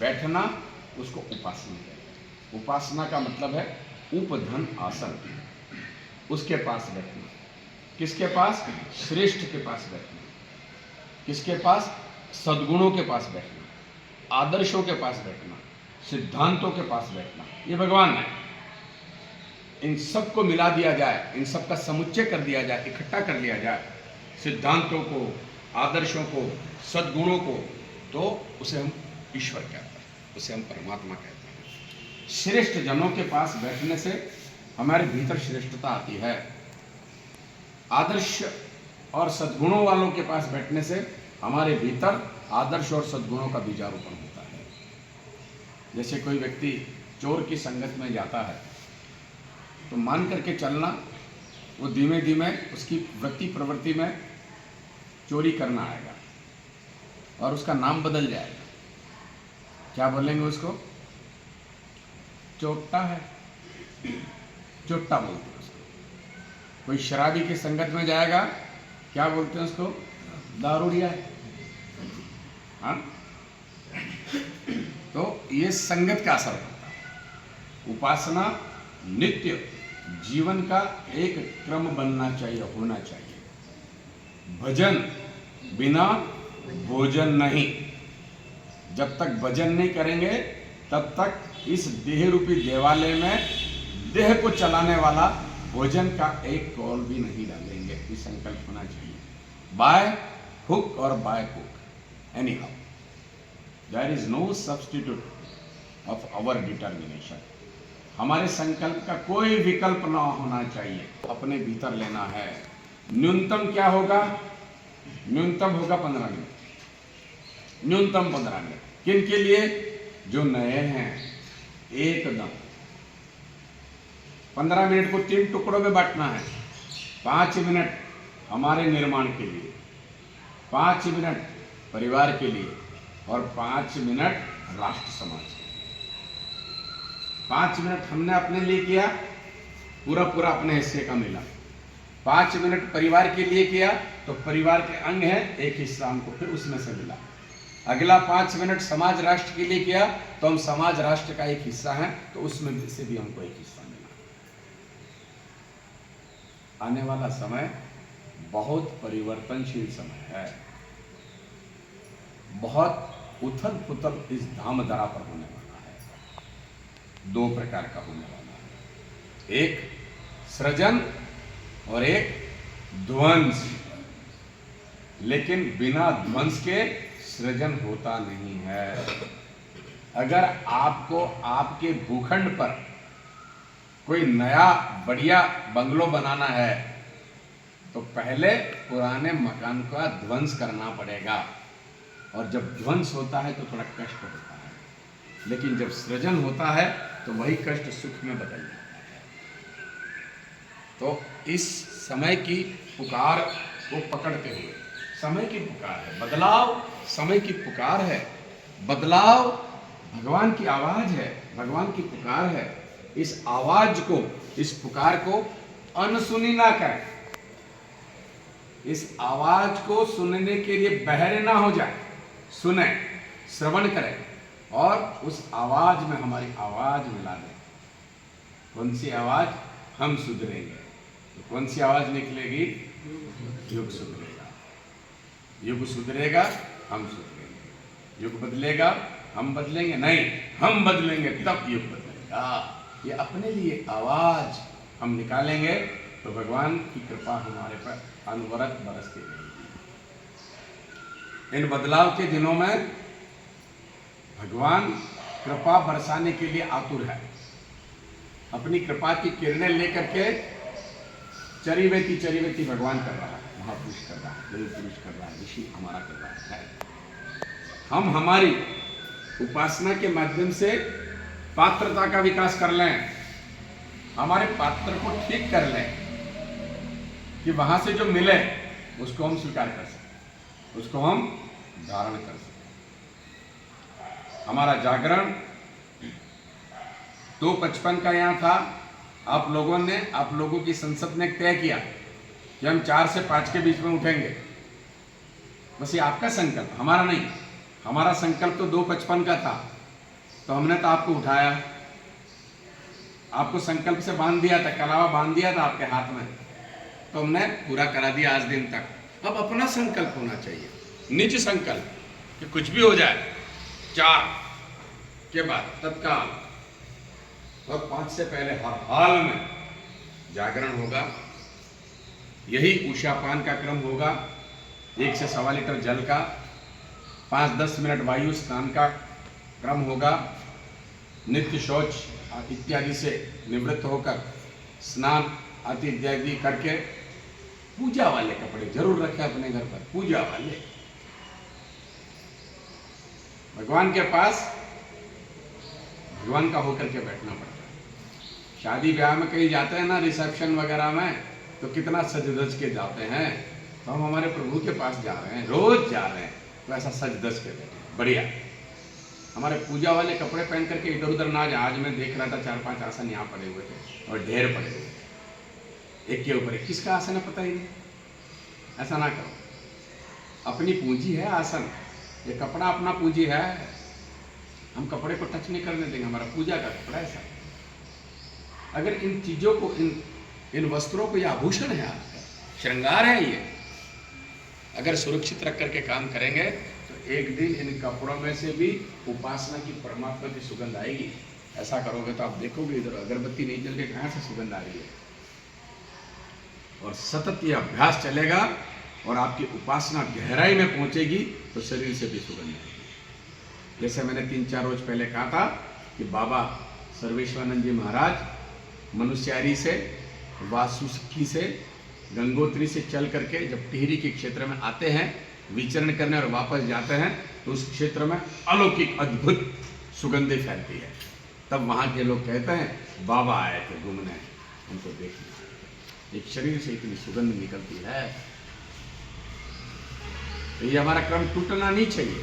बैठना, उसको उपासना कहते हैं। उपासना का मतलब है उपधन आसन, उसके पास बैठना। किसके पास? श्रेष्ठ के पास बैठना। किसके पास? सद्गुणों के पास बैठना, आदर्शों के पास बैठना, सिद्धांतों के पास बैठना। ये भगवान है। इन सबको मिला दिया जाए, इन सब का समुच्चय कर दिया जाए, इकट्ठा कर लिया जाए, सिद्धांतों को, आदर्शों को, सद्गुणों को, तो उसे हम ईश्वर कहते हैं, उसे हम परमात्मा कहते हैं। श्रेष्ठ जनों के पास बैठने से हमारे भीतर श्रेष्ठता आती है। आदर्श और सद्गुणों वालों के पास बैठने से हमारे भीतर आदर्श और सद्गुणों का बीजारोपण होता है। जैसे कोई व्यक्ति चोर की संगत में जाता है तो मान करके चलना, वो धीमे धीमे उसकी वृत्ति प्रवृत्ति में चोरी करना आएगा और उसका नाम बदल जाएगा। क्या बोलेंगे उसको? चोट्टा है, चोट्टा बोलते हैं उसको। कोई शराबी की संगत में जाएगा, क्या बोलते हैं उसको? दारूडिया है। हाँ, तो ये संगत का असर पड़ता है। उपासना नित्य जीवन का एक क्रम बनना चाहिए, होना चाहिए। भजन बिना भोजन नहीं। जब तक भजन नहीं करेंगे तब तक इस देह रूपी देवालय में देह को चलाने वाला भोजन का एक कौल भी नहीं डालेंगे। ये संकल्प होना चाहिए। बाय हुक और by cook, anyhow, there is no substitute of our determination. हमारे संकल्प का कोई विकल्प ना होना चाहिए, अपने भीतर लेना है। न्यूनतम क्या होगा? न्यूनतम होगा 15 मिनट, न्यूनतम 15 मिनट। किन के लिए? जो नए हैं। एकदम 15 मिनट को 3 टुकड़ों में बांटना है। 5 मिनट हमारे निर्माण के लिए, 5 मिनट परिवार के लिए और 5 मिनट राष्ट्र समाज के लिए। 5 मिनट हमने अपने लिए किया, पूरा पूरा अपने हिस्से का मिला। 5 मिनट परिवार के लिए किया तो परिवार के अंग है, एक हिस्सा हमको फिर उसमें से मिला। अगला 5 मिनट समाज राष्ट्र के लिए किया तो हम समाज राष्ट्र का एक हिस्सा हैं, तो उसमें से भी हमको एक हिस्सा मिला। आने वाला समय बहुत परिवर्तनशील समय है। बहुत उथल पुथल इस धाम धरा पर होने वाला है। 2 प्रकार का होने वाला है, एक सृजन और एक ध्वंस। लेकिन बिना ध्वंस के सृजन होता नहीं है। अगर आपको आपके भूखंड पर कोई नया बढ़िया बंगलो बनाना है तो पहले पुराने मकान का ध्वंस करना पड़ेगा। और जब ध्वंस होता है तो थोड़ा कष्ट होता है, लेकिन जब सृजन होता है तो वही कष्ट सुख में बदल जाता है। तो इस समय की पुकार को पकड़ते हुए, समय की पुकार है, बदलाव समय की पुकार है, बदलाव भगवान की आवाज है, भगवान की पुकार है। इस आवाज को, इस पुकार को अनसुनी ना करें। इस आवाज को सुनने के लिए बहरे ना हो जाए, सुने, श्रवण करें और उस आवाज में हमारी आवाज मिला दें। कौन सी आवाज? हम सुधरेंगे। तो कौन सी आवाज निकलेगी? युग सुधरेगा। युग सुधरेगा, हम सुधरेंगे। युग बदलेगा, हम बदलेंगे नहीं, हम बदलेंगे तब युग बदलेगा। ये अपने लिए आवाज हम निकालेंगे तो भगवान की कृपा हमारे पर अनवरत बरसती रहेगी। इन बदलाव के दिनों में भगवान कृपा बरसाने के लिए आतुर है। अपनी कृपा की किरणें लेकर के चरीवेती भगवान कर रहा है, महापुरुष कर रहा है, देव पुरुष कर रहा है, ऋषि हमारा कर रहा है। हम हमारी उपासना के माध्यम से पात्रता का विकास कर लें, हमारे पात्र को ठीक कर लें कि वहां से जो मिले उसको हम स्वीकार कर सकें, उसको हम धारण कर सकें। हमारा जागरण 2:55 का यहाँ था। आप लोगों की संसद ने तय किया कि हम 4 से 5 के बीच में उठेंगे। बस ये आपका संकल्प, हमारा नहीं। हमारा संकल्प तो 2:55 का था, तो हमने तो आपको उठाया, आपको संकल्प से बांध दिया था, कलावा बांध दिया था आपके हाथ में, तो हमने पूरा करा दिया आज दिन तक। अब अपना संकल्प होना चाहिए, निज संकल्प कि कुछ भी हो जाए 4 के बाद तत्काल और 5 से पहले हर हाल में जागरण होगा। यही उषापान का क्रम होगा, 1 से 1.25 लीटर जल का, 5-10 मिनट वायु स्नान का क्रम होगा। नित्य शौच इत्यादि से निवृत्त होकर स्नान आदि इत्यादि करके पूजा वाले कपड़े जरूर रखें अपने घर पर, पूजा वाले। भगवान के पास भगवान का होकर के बैठना पड़ता है। शादी ब्याह में कहीं जाते हैं ना, रिसेप्शन वगैरह में, तो कितना सज धज के जाते हैं। तो हम हमारे प्रभु के पास जा रहे हैं, रोज जा रहे हैं, तो ऐसा सज धज के बैठे, बढ़िया। हमारे पूजा वाले कपड़े पहन करके इधर उधर ना जाए। आज मैं देख रहा था 4-5 आसन यहाँ पड़े हुए थे और ढेर पड़े हुए थे, एक के ऊपर एक। किसका आसन है पता ही नहीं। ऐसा ना करो, अपनी पूंजी है आसन, ये कपड़ा अपना पूंजी है। हम कपड़े को टच नहीं करने देंगे, हमारा पूजा का कपड़ा है सब। अगर इन चीजों को, इन वस्त्रों को, यह आभूषण है आपका, श्रृंगार है ये, अगर सुरक्षित रख करके काम करेंगे तो एक दिन इन कपड़ों में से भी उपासना की, परमात्मा की सुगंध आएगी। ऐसा करोगे तो आप देखोगे इधर अगरबत्ती नहीं जल रही, कहां से सुगंध आ रही है। और सतत यह अभ्यास चलेगा और आपकी उपासना गहराई में पहुंचेगी तो शरीर से भी सुगंध आएगी। जैसे मैंने 3-4 रोज पहले कहा था कि बाबा सर्वेश्वरानंद जी महाराज मनुष्यारी से, वासुकी से, गंगोत्री से चल करके जब टिहरी के क्षेत्र में आते हैं विचरण करने और वापस जाते हैं, तो उस क्षेत्र में अलौकिक अद्भुत सुगंधें फैलती है। तब वहां के लोग कहते हैं बाबा आए थे घूमने, उनको देखने। एक शरीर से इतनी सुगंध निकलती है, तो ये हमारा क्रम टूटना नहीं चाहिए।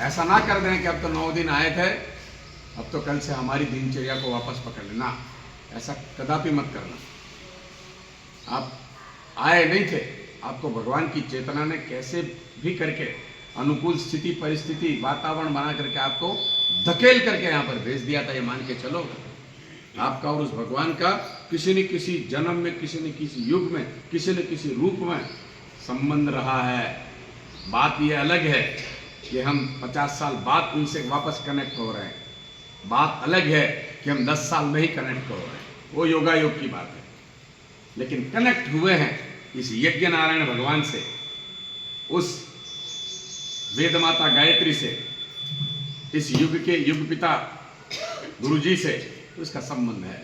ऐसा ना कर दें कि अब तो 9 दिन आए थे, अब तो कल से हमारी दिनचर्या को वापस पकड़ लेना। ऐसा कदापि मत करना। आप आए नहीं थे, आपको भगवान की चेतना ने कैसे भी करके अनुकूल स्थिति, परिस्थिति, वातावरण बना करके आपको धकेल करके यहाँ पर भेज दिया था। ये मान के चलो, आपका और उस भगवान का किसी न किसी जन्म में, किसी न किसी युग में, किसी न किसी रूप में संबंध रहा है। बात ये अलग है कि हम 50 साल बाद उनसे वापस कनेक्ट हो रहे हैं। बात अलग है कि हम 10 साल में ही कनेक्ट हो रहे हैं, वो योगा योग की बात है। लेकिन कनेक्ट हुए हैं इस यज्ञ नारायण भगवान से, उस वेद माता गायत्री से, इस युग के युग पिता गुरु जी से, तो इसका संबंध है।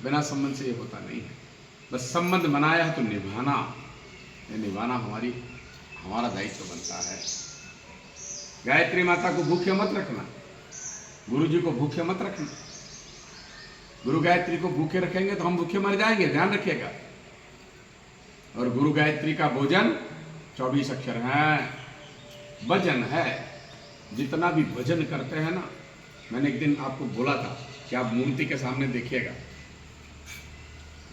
बिना संबंध से ये होता नहीं है। बस संबंध बनाया है तो निभाना, ये निभाना हमारा दायित्व बनता है। गायत्री माता को भूखे मत रखना, गुरु जी को भूखे मत रखना। गुरु गायत्री को भूखे रखेंगे तो हम भूखे मर जाएंगे, ध्यान रखिएगा। और गुरु गायत्री का भोजन 24 अक्षर है, भजन है। जितना भी भजन करते हैं ना, मैंने एक दिन आपको बोला था कि आप मूर्ति के सामने देखिएगा,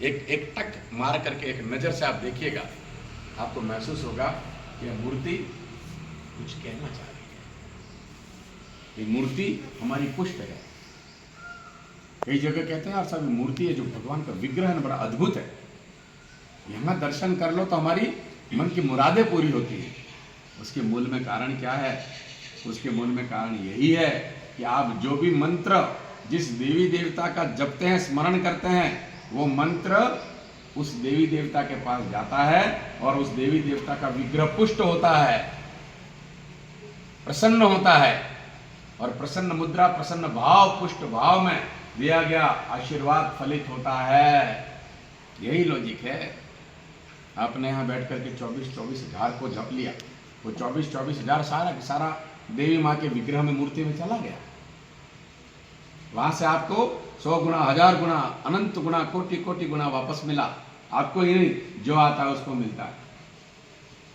एक टक मार करके एक नजर से आप देखिएगा, आपको महसूस होगा कि यह मूर्ति कुछ कहना चाह रही है। ये मूर्ति हमारी पुष्ट है। कई जगह कहते हैं यार सब मूर्ति है, जो भगवान का विग्रह है, बड़ा अद्भुत है, यहाँ दर्शन कर लो तो हमारी मन की मुरादें पूरी होती है। उसके मूल में कारण क्या है? उसके मूल में कारण यही है कि आप जो भी मंत्र जिस देवी देवता का जपते हैं, स्मरण करते हैं, वो मंत्र उस देवी देवता के पास जाता है और उस देवी देवता का विग्रह पुष्ट होता है, प्रसन्न होता है। और प्रसन्न मुद्रा, प्रसन्न भाव, पुष्ट भाव में दिया गया आशीर्वाद फलित होता है। यही लॉजिक है। आपने यहाँ बैठ करके 24-24 हजार को जप लिया, वो 24-24 हजार सारा देवी माँ के विग्रह में, मूर्ति में चला गया। वहां से आपको 100 गुना, 1000 गुना, अनंत गुना, कोटि गुना वापस मिला। आपको ही नहीं, जो आता है उसको मिलता है।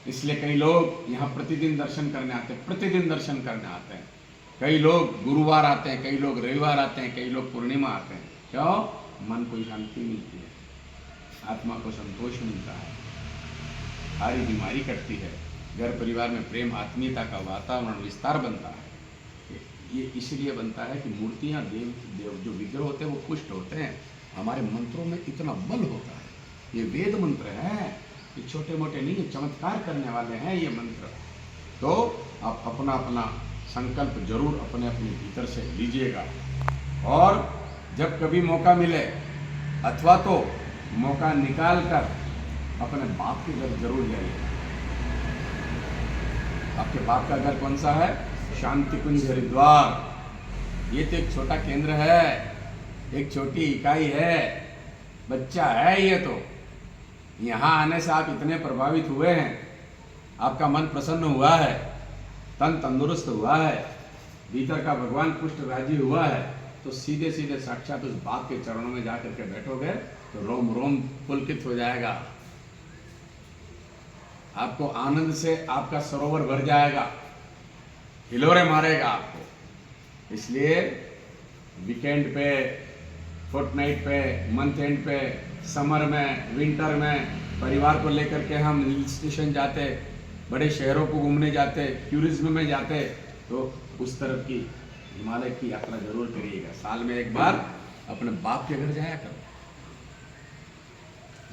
इसलिए कई लोग यहाँ प्रतिदिन दर्शन करने आते हैं, प्रतिदिन दर्शन करने आते हैं। कई लोग गुरुवार आते हैं, कई लोग रविवार आते हैं, कई लोग पूर्णिमा आते हैं। क्यों? मन को शांति मिलती है, आत्मा को संतोष मिलता है, सारी बीमारी कटती है, घर परिवार में प्रेम, आत्मीयता का वातावरण विस्तार बनता है। ये इसलिए बनता है कि मूर्तियाँ देव जो विग्रह होते हैं वो पुष्ट होते हैं। हमारे मंत्रों में इतना बल होता है। ये वेद मंत्र हैं, ये छोटे मोटे नहीं, ये चमत्कार करने वाले हैं ये मंत्र। तो आप अपना अपना संकल्प जरूर अपने अपने भीतर से लीजिएगा, और जब कभी मौका मिले अथवा तो मौका निकाल कर अपने बाप के घर जरूर जाइएगा। आपके बाप का घर कौन सा है? शांति कुंज हरिद्वार। ये तो एक छोटा केंद्र है, एक छोटी इकाई है, बच्चा है ये तो। यहाँ आने से आप इतने प्रभावित हुए हैं, आपका मन प्रसन्न हुआ है, तन तंदुरुस्त हुआ है, भीतर का भगवान पुष्ट राजी हुआ है, तो सीधे सीधे साक्षात उस बाप के चरणों में जाकर के बैठोगे तो रोम रोम पुलकित हो जाएगा। आपको आनंद से आपका सरोवर भर जाएगा, हिलोरे मारेगा आपको। इसलिए वीकेंड पे, फोर्टनाइट पे, मंथ एंड पे, समर में, विंटर में परिवार को लेकर के हम हिल स्टेशन जाते, बड़े शहरों को घूमने जाते, टूरिज्म में जाते, तो उस तरफ की हिमालय की यात्रा जरूर करिएगा। साल में एक बार अपने बाप के घर जाया करो,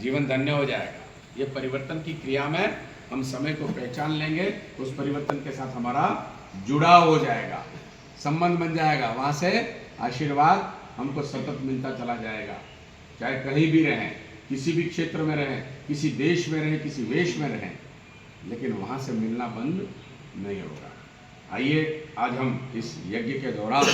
जीवन धन्य हो जाएगा। ये परिवर्तन की क्रिया में हम समय को पहचान लेंगे, उस परिवर्तन के साथ हमारा जुड़ाव हो जाएगा, संबंध बन जाएगा, वहां से आशीर्वाद हमको सतत मिलता चला जाएगा। चाहे कहीं भी रहें, किसी भी क्षेत्र में रहें, किसी देश में रहें, किसी वेश में रहें, लेकिन वहां से मिलना बंद नहीं होगा। आइए आज हम इस यज्ञ के दौरान